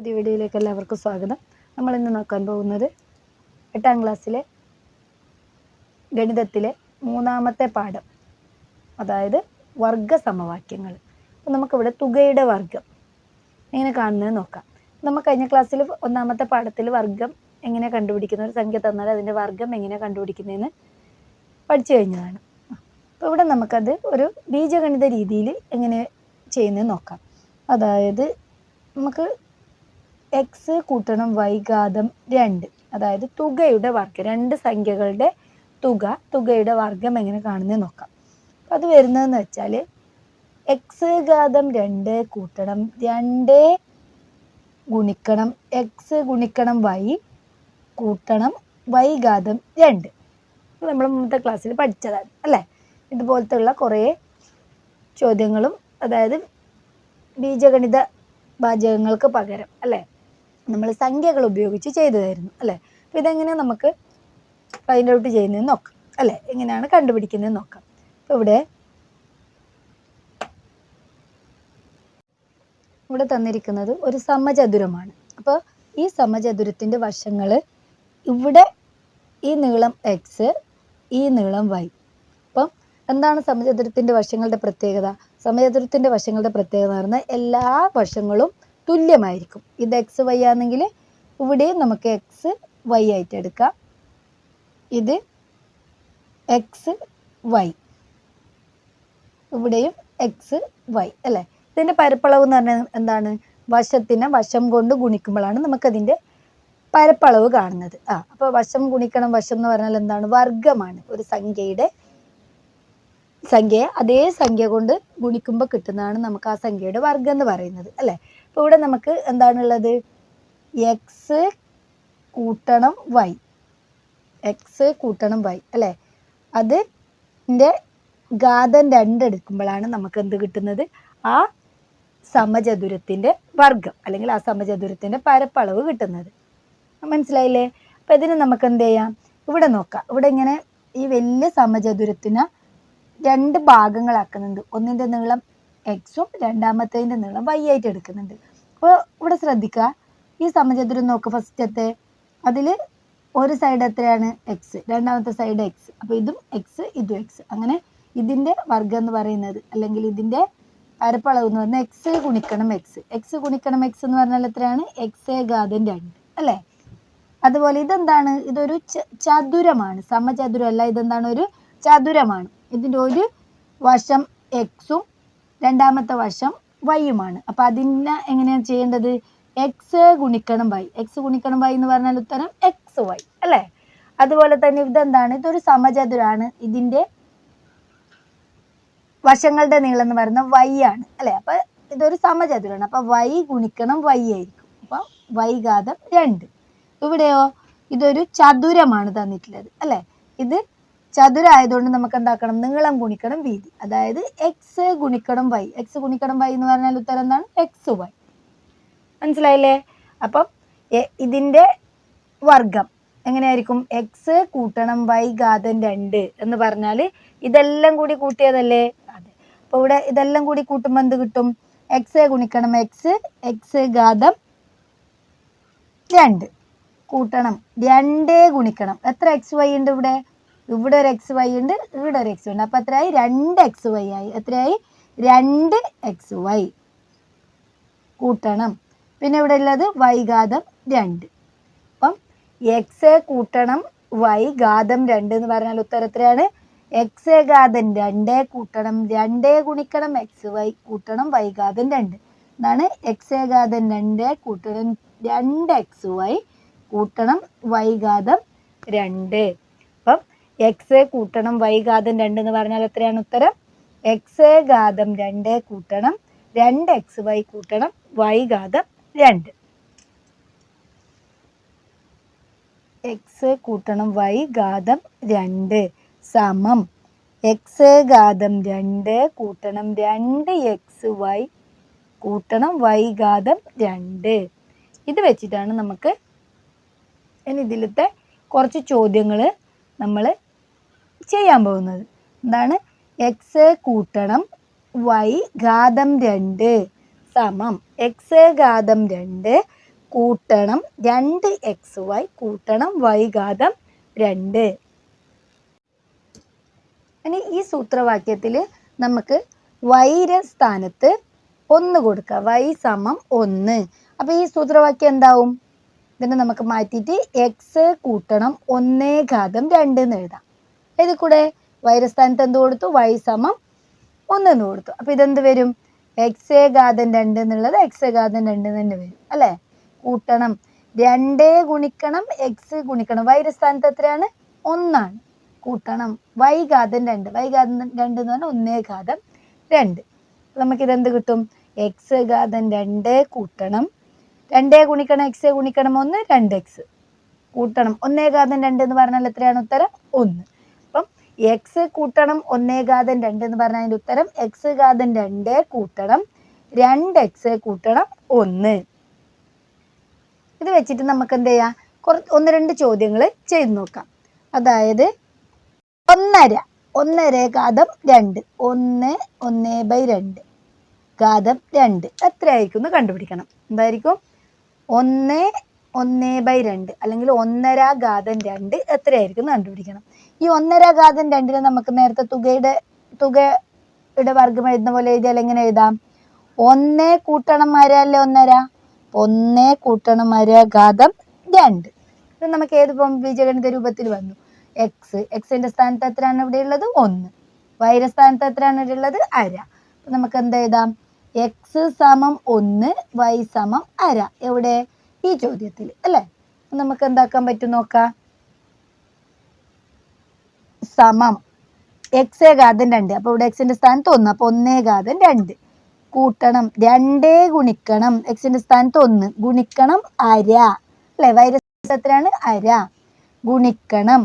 പുതിയ വീഡിയോയിലേക്ക് എല്ലാവർക്കും സ്വാഗതം. നമ്മൾ ഇന്ന് നോക്കാൻ പോകുന്നത് 8ാം ക്ലാസ്സിലെ ഗണിതത്തിലെ 3ാമത്തെ പാഠം, അതായത് വർഗ സമവാക്യങ്ങൾ. അപ്പോൾ നമുക്കിവിടെ തുകയുടെ വർഗം എങ്ങനെ കാണുന്നത് നോക്കാം. നമ്മൾ കഴിഞ്ഞ ക്ലാസ്സിൽ 1ാമത്തെ പാഠത്തിൽ വർഗം എങ്ങനെ കണ്ടുപിടിക്കുന്ന, ഒരു സംഖ്യ തന്നാൽ അതിൻ്റെ വർഗം എങ്ങനെ കണ്ടുപിടിക്കുന്നതെന്ന് പഠിച്ചു കഴിഞ്ഞതാണ്. അപ്പോൾ ഇവിടെ നമുക്കത് ഒരു ബീജഗണിത രീതിയിൽ എങ്ങനെ ചെയ്യുന്നത് നോക്കാം. അതായത് നമുക്ക് എക്സ് കൂട്ടണം വൈ ഘാതം 2, അതായത് തുകയുടെ വർഗം, രണ്ട് സംഖ്യകളുടെ തുകയുടെ വർഗം എങ്ങനെ കാണുന്നത് നോക്കാം. അപ്പം അത് വരുന്നതെന്ന് വെച്ചാൽ എക്സ് ഘാതം 2 കൂട്ടണം 2 ഗുണിക്കണം എക്സ് ഗുണിക്കണം വൈ കൂട്ടണം വൈ ഘാതം 2. നമ്മൾ മുന്നത്തെ ക്ലാസ്സിൽ പഠിച്ചതാണ് അല്ലേ. ഇതുപോലത്തുള്ള കുറേ ചോദ്യങ്ങളും, അതായത് ബീജഗണിത വാചകങ്ങൾക്ക് പകരം അല്ലേ, നമ്മൾ സംഖ്യകൾ ഉപയോഗിച്ച് ചെയ്തതായിരുന്നു അല്ലേ. അപ്പോൾ ഇതെങ്ങനെ നമുക്ക് ഫൈൻഡ് ഔട്ട് ചെയ്യുന്നതെന്ന് നോക്കാം അല്ലേ, എങ്ങനെയാണ് കണ്ടുപിടിക്കുന്നതെന്ന് നോക്കാം. അപ്പോൾ ഇവിടെ തന്നിരിക്കുന്നത് ഒരു സമചതുരമാണ്. അപ്പോൾ ഈ സമചതുരത്തിൻ്റെ വശങ്ങൾ, ഇവിടെ ഈ നീളം എക്സ്, ഈ നീളം വൈ. അപ്പം എന്താണ് സമചതുരത്തിൻ്റെ വശങ്ങളുടെ പ്രത്യേകത? സമചതുരത്തിൻ്റെ വശങ്ങളുടെ പ്രത്യേകത എന്ന് പറഞ്ഞാൽ എല്ലാ വശങ്ങളും തുല്യമായിരിക്കും. ഇത് എക്സ് വൈ ആണെങ്കിൽ ഇവിടെയും നമുക്ക് എക്സ് വൈ ആയിട്ട് എടുക്കാം. ഇത് എക്സ് വൈ, ഇവിടെയും എക്സ് വൈ അല്ലേ. ഇതിൻ്റെ പരപ്പളവ് എന്ന് പറഞ്ഞാൽ എന്താണ്? വശത്തിനെ വശം കൊണ്ട് ഗുണിക്കുമ്പോഴാണ് നമുക്കതിൻ്റെ പരപ്പളവ് കാണുന്നത്. അപ്പോൾ വശം ഗുണിക്കണം വശം എന്ന് പറഞ്ഞാൽ എന്താണ്? വർഗമാണ്. ഒരു സംഖ്യയെ അതേ സംഖ്യ കൊണ്ട് ഗുണിക്കുമ്പോൾ കിട്ടുന്നതാണ് നമുക്ക് ആ സംഖ്യയുടെ വർഗം എന്ന് പറയുന്നത് അല്ലേ. അപ്പോൾ ഇവിടെ നമുക്ക് എന്താണുള്ളത്? എക്സ് കൂട്ടണം വൈ, എക്സ് കൂട്ടണം വൈ അല്ലേ. അതിൻ്റെ ഘാതം 2 എടുക്കുമ്പോഴാണ് നമുക്ക് എന്ത് കിട്ടുന്നത്? ആ സമചതുരത്തിൻ്റെ വർഗം അല്ലെങ്കിൽ ആ സമചതുരത്തിൻ്റെ പരപ്പളവ് കിട്ടുന്നത്. മനസ്സിലായില്ലേ? അപ്പം ഇതിന് നമുക്ക് എന്ത് ചെയ്യാം? ഇവിടെ നോക്കാം. ഇവിടെ ഇങ്ങനെ ഈ വലിയ സമചതുരത്തിന് 2 ഭാഗങ്ങളാക്കുന്നുണ്ട്. ഒന്നിൻ്റെ നീളം എക്സും രണ്ടാമത്തേതിൻ്റെ നീളം വൈ ആയിട്ട് എടുക്കുന്നുണ്ട്. അപ്പോൾ ഇവിടെ ശ്രദ്ധിക്കുക, ഈ സമചതുരം നോക്കുക. ഫസ്റ്റത്തെ അതിൽ ഒരു സൈഡ് എത്രയാണ്? എക്സ്, രണ്ടാമത്തെ സൈഡ് എക്സ്. അപ്പോൾ ഇതും എക്സ് ഇതും എക്സ്. അങ്ങനെ ഇതിൻ്റെ വർഗം എന്ന് പറയുന്നത്, അല്ലെങ്കിൽ ഇതിൻ്റെ പരപ്പളവ് എന്ന് പറഞ്ഞാൽ എക്സ് ഗുണിക്കണം എക്സ്. എക്സ് ഗുണിക്കണം എക്സ് എന്ന് പറഞ്ഞാൽ എത്രയാണ്? എക്സ് ഘാതം 2 അല്ലേ. അതുപോലെ ഇതെന്താണ്? ഇതൊരു ചതുരമാണ്, സമചതുരമല്ല. ഇതെന്താണ്? ഒരു ചതുരമാണ്. ഇതിൻ്റെ ഒരു വശം എക്സും രണ്ടാമത്തെ വശം വൈയുമാണ്. അപ്പോൾ അതിനെ എങ്ങനെയാണ് ചെയ്യേണ്ടത്? എക്സ് ഗുണിക്കണം വൈ. എക്സ് ഗുണിക്കണം വൈ എന്ന് പറഞ്ഞാൽ ഉത്തരം എക്സ് വൈ അല്ലേ. അതുപോലെ തന്നെ ഇതെന്താണ്? ഇതൊരു സമചതുരാണ്. ഇതിൻ്റെ വശങ്ങളുടെ നീളം എന്ന് പറയുന്നത് വൈ ആണ് അല്ലേ. അപ്പോൾ ഇതൊരു സമചതുരാണ്. അപ്പോൾ വൈ ഗുണിക്കണം വൈ ആയിരിക്കും. അപ്പോൾ വൈ ഘാതം 2. ഇവിടെയോ ഇതൊരു ചതുരമാണ് തന്നിട്ടുള്ളത് അല്ലേ. ഇത് ചതുരായതുകൊണ്ട് നമുക്ക് എന്താക്കണം? നീളം ഗുണിക്കണം വീതി. അതായത് എക്സ് ഗുണിക്കണം വൈ. എക്സ് ഗുണിക്കണം വൈ എന്ന് പറഞ്ഞാൽ ഉത്തരം എന്താണ്? X Y. മനസ്സിലായില്ലേ? അപ്പം ഇതിൻ്റെ വർഗം എങ്ങനെയായിരിക്കും? എക്സ് കൂട്ടണം വൈ ഘാതം 2 എന്ന് പറഞ്ഞാൽ ഇതെല്ലാം കൂടി കൂട്ടിയതല്ലേ? അതെ. അപ്പോൾ ഇവിടെ ഇതെല്ലാം കൂടി കൂട്ടുമ്പോൾ എന്ത് കിട്ടും? എക്സ് ഗുണിക്കണം എക്സ്, എക്സ് ഘാതം 2 കൂട്ടണം 2 ഗുണിക്കണം എത്ര? എക്സ് വൈ ഉണ്ട് ഇവിടെ. ഇവിടെ ഒരു എക്സ് വൈ ഉണ്ട്, ഇവിടെ ഒരു എക്സ് ഉണ്ട്. അപ്പം എത്രയായി? 2 എക്സ് വൈ ആയി. എത്രയായി? 2 എക്സ് വൈ കൂട്ടണം, പിന്നെ ഇവിടെ ഉള്ളത് വൈ ഘാതം 2. അപ്പം എക്സ് കൂട്ടണം വൈ ഘാതം 2 എന്ന് പറഞ്ഞാൽ ഉത്തരം എത്രയാണ്? എക്സ് ഘാതം 2 കൂട്ടണം 2 ഗുണിക്കണം എക്സ് വൈ കൂട്ടണം വൈ ഘാതം 2. എന്നാണ് എക്സ് ഘാതം 2 കൂട്ടണം 2 എക്സ് വൈ കൂട്ടണം വൈ ഘാതം 2. അപ്പം എക്സ് കൂട്ടണം വൈ ഘാതം 2 എന്ന് പറഞ്ഞാൽ എത്രയാണ് ഉത്തരം? എക്സ് ഘാതം 2 കൂട്ടണം 2 എക്സ് വൈ കൂട്ടണം വൈ ഘാതം 2. എക്സ് കൂട്ടണം വൈ ഘാതം 2 സമം എക്സ് ഘാതം 2 കൂട്ടണം 2 എക്സ് വൈ കൂട്ടണം വൈ ഘാതം 2. ഇത് വെച്ചിട്ടാണ് നമുക്ക് ഇനി ഇതിലത്തെ കുറച്ച് ചോദ്യങ്ങൾ നമ്മൾ ചെയ്യാൻ പോകുന്നത്. എന്താണ്? എക്സ് കൂട്ടണം വൈ ഘാതം 2 സമം എക്സ് ഘാതം 2 കൂട്ടണം 2xy കൂട്ടണം y ഘാതം 2. ഇനി ഈ സൂത്രവാക്യത്തിൽ നമുക്ക് y-യുടെ സ്ഥാനത്ത് 1 കൊടുക്കുക. y സമം 1. അപ്പോൾ ഈ സൂത്രവാക്യം എന്താവും? ഇതിനെ നമുക്ക് മാറ്റിയിട്ട് x കൂട്ടണം 1 ഘാതം 2 എന്ന് എഴുതാം. ഇതിൽ കൂടെ y-യുടെ സ്ഥാനത്ത് എന്ത് കൊടുത്തു? y സമം 1 എന്ന് കൊടുത്തു. അപ്പോൾ ഇതെന്ത് വരും? x ഘാതം 2 എന്നുള്ളത് x ഘാതം 2 തന്നെ വരും അല്ലേ? കൂട്ടണം 2 ഗുണിക്കണം x ഗുണിക്കണം y-യുടെ സ്ഥാനത്ത് എത്രയാണ്? 1 ആണ്. കൂട്ടണം y ഘാതം 2. y ഘാതം 2 എന്ന് പറഞ്ഞാൽ 1 ഘാതം 2. നമുക്കിതെന്ത് കിട്ടും? x ഘാതം 2 കൂട്ടണം 2 ഗുണിക്കണം x ഗുണിക്കണം 1 2x കൂട്ടണം 1 ഘാതം 2 എന്ന് പറഞ്ഞാൽ എത്രയാണ് ഉത്തരം? 1. അപ്പം x കൂട്ടണം 1 ഘാതം 2 എന്ന് പറഞ്ഞാൽ അതിൻ്റെ ഉത്തരം x ഘാതം 2 കൂട്ടണം 2x കൂട്ടണം 1. ഇത് വെച്ചിട്ട് നമുക്ക് എന്ത് ചെയ്യാം? ഒന്ന് രണ്ട് ചോദ്യങ്ങൾ ചെയ്ത് നോക്കാം. അതായത് 1.5 ഘാതം 2 1/2 ഘാതം 2 എത്രയായിരിക്കും എന്ന് കണ്ടുപിടിക്കണം. എന്തായിരിക്കും? 1/2 അല്ലെങ്കിൽ 1.5 ഘാതം 2 എത്രയായിരിക്കും എന്ന് കണ്ടുപിടിക്കണം. ഈ 1.5 ഘാതം 2 നമുക്ക് നേരത്തെ തുകയുടെ വർഗ്ഗം എഴുതുന്ന പോലെ എഴുതിയാൽ എങ്ങനെ എഴുതാം? 1 കൂട്ടണം 1/2 അല്ലേ 1.5? 1 കൂട്ടണം 1/2 ഘാതം 2. ഇത് നമുക്ക് ഏത് ബീജഗണിത രൂപത്തിൽ വന്നു? എക്സിന്റെ സ്ഥാനത്ത് എത്രയാണ് ഇവിടെ ഉള്ളത്? 1. വൈയുടെ സ്ഥാനത്ത് എത്രയാണ് ഇവിടെ ഉള്ളത്? 1/2. അപ്പൊ നമുക്ക് എന്ത് എഴുതാം? x സമം 1 y സമം 1/2. എവിടെ? ഈ ചോദ്യത്തിൽ അല്ലേ? നമുക്ക് എന്താക്കാൻ പറ്റും നോക്കാം. സമം x ഘാതം 2. അപ്പൊ ഇവിടെ എക്സിന്റെ സ്ഥാനത്ത് 1. അപ്പൊ 1 ഘാതം 2 കൂട്ടണം 2 ഗുണിക്കണം എക്സിന്റെ സ്ഥാനത്ത് 1 ഗുണിക്കണം 1/2 അല്ലെ? വൈയുടെ സ്ഥാനത്ത് എത്രയാണ്? 1/2 ഗുണിക്കണം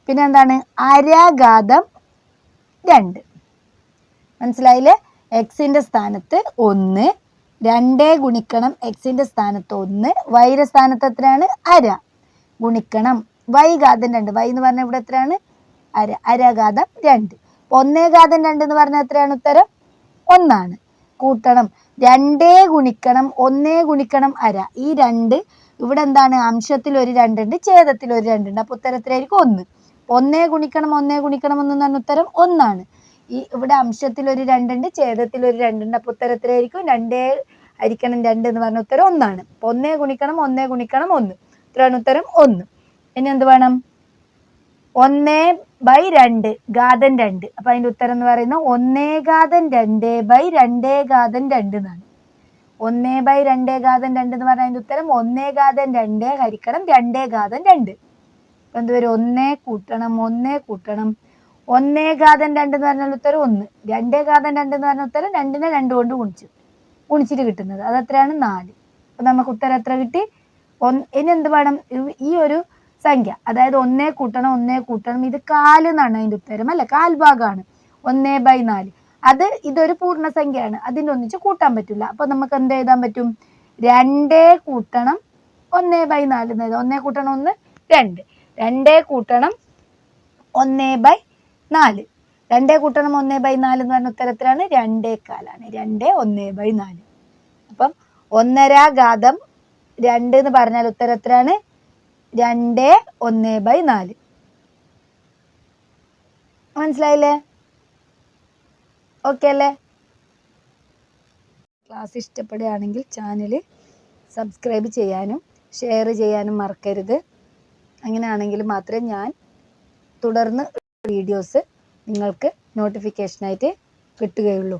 പിന്നെ എന്താണ്? 1/2 ഘാതം 2. മനസ്സിലായില്ലേ? എക്സിന്റെ സ്ഥാനത്ത് 1 2 ഗുണിക്കണം എക്സിന്റെ സ്ഥാനത്ത് 1 വൈയുടെ സ്ഥാനത്ത് എത്രയാണ്? 1/2 ഗുണിക്കണം y ഘാതം 2. y എന്ന് പറഞ്ഞാൽ ഇവിടെ എത്രയാണ്? 1/2 ഘാതം 2. 1 ഘാതം 2 എന്ന് പറഞ്ഞാൽ എത്രയാണ് ഉത്തരം? 1 ആണ്. കൂട്ടണം 2 ഗുണിക്കണം 1 ഗുണിക്കണം 1/2. ഈ 2 ഇവിടെ എന്താണ്? അംശത്തിൽ ഒരു 2 ഉണ്ട്, ഛേദത്തിൽ ഒരു 2 ഉണ്ട്. അപ്പൊ ഉത്തരം എത്രയായിരിക്കും? 1. 1 ഗുണിക്കണം 1 ഗുണിക്കണം 1 എന്ന് പറഞ്ഞ ഉത്തരം 1 ആണ്. ഈ ഇവിടെ അംശത്തിൽ ഒരു 2 ഉണ്ട്, ഛേദത്തിൽ ഒരു 2 ഉണ്ട്. അപ്പൊ ഉത്തരം എത്രയായിരിക്കും? 2 ഹരിക്കണം 2 എന്ന് പറഞ്ഞ ഉത്തരം 1 ആണ്. 1 ഗുണിക്കണം 1 ഗുണിക്കണം 1 ഇത്രയാണ് ഉത്തരം 1. ഇനി എന്ത് വേണം? 1/2 ഘാതം 2. അപ്പൊ അതിന്റെ ഉത്തരം എന്ന് പറയുന്നത് 1 ഘാതം 2/2 ഘാതം 2 എന്നാണ്. 1/2 ഘാതം 2 എന്ന് പറഞ്ഞാൽ അതിന്റെ ഉത്തരം 1 ഘാതം 2 ഹരിക്കണം 2 ഘാതം 2. അപ്പൊ എന്ത് വരും? 1 കൂട്ടണം 1 കൂട്ടണം 1 ഘാതം 2 എന്ന് പറഞ്ഞാൽ ഉത്തരം 1. 2 ഘാതം 2 എന്ന് പറഞ്ഞ ഉത്തരം 2നെ 2 കൊണ്ട് ഗുണിച്ചിട്ട് കിട്ടുന്നത് അത് എത്രയാണ്? 4. അപ്പൊ നമുക്ക് ഉത്തരം എത്ര കിട്ടി? ഇനി എന്ത് വേണം? ഈ ഒരു സംഖ്യ അതായത് 1 കൂട്ടണം 1 കൂട്ടണം ഇത് 4 എന്നാണ് അതിന്റെ ഉത്തരം അല്ലെ? 4 ഭാഗമാണ് 1/4. അത് ഇതൊരു പൂർണ്ണസംഖ്യയാണ്, അതിൻ്റെ ഒന്നിച്ച് കൂട്ടാൻ പറ്റില്ല. അപ്പൊ നമുക്ക് എന്ത് എഴുതാൻ പറ്റും? 2 കൂട്ടണം 1/4 എന്ന് എഴുതാം. 1 കൂട്ടണം 1 2 2 കൂട്ടണം 1/4 2 കൂട്ടണം 1/4 എന്ന് പറഞ്ഞ ഉത്തരം എത്രയാണ്? 2/4 ആണ്. 2 1/4. അപ്പം 1.5 ഘാതം 2 എന്ന് പറഞ്ഞാൽ ഉത്തരം എത്രയാണ്? 2 1/4. മനസ്സിലായില്ലേ? ഓക്കെ അല്ലേ? ക്ലാസ് ഇഷ്ടപ്പെടുകയാണെങ്കിൽ ചാനൽ സബ്സ്ക്രൈബ് ചെയ്യാനും ഷെയർ ചെയ്യാനും മറക്കരുത്. അങ്ങനെയാണെങ്കിൽ മാത്രമേ ഞാൻ തുടർന്ന് വീഡിയോസ് നിങ്ങൾക്ക് നോട്ടിഫിക്കേഷനായിട്ട് കിട്ടുകയുള്ളൂ.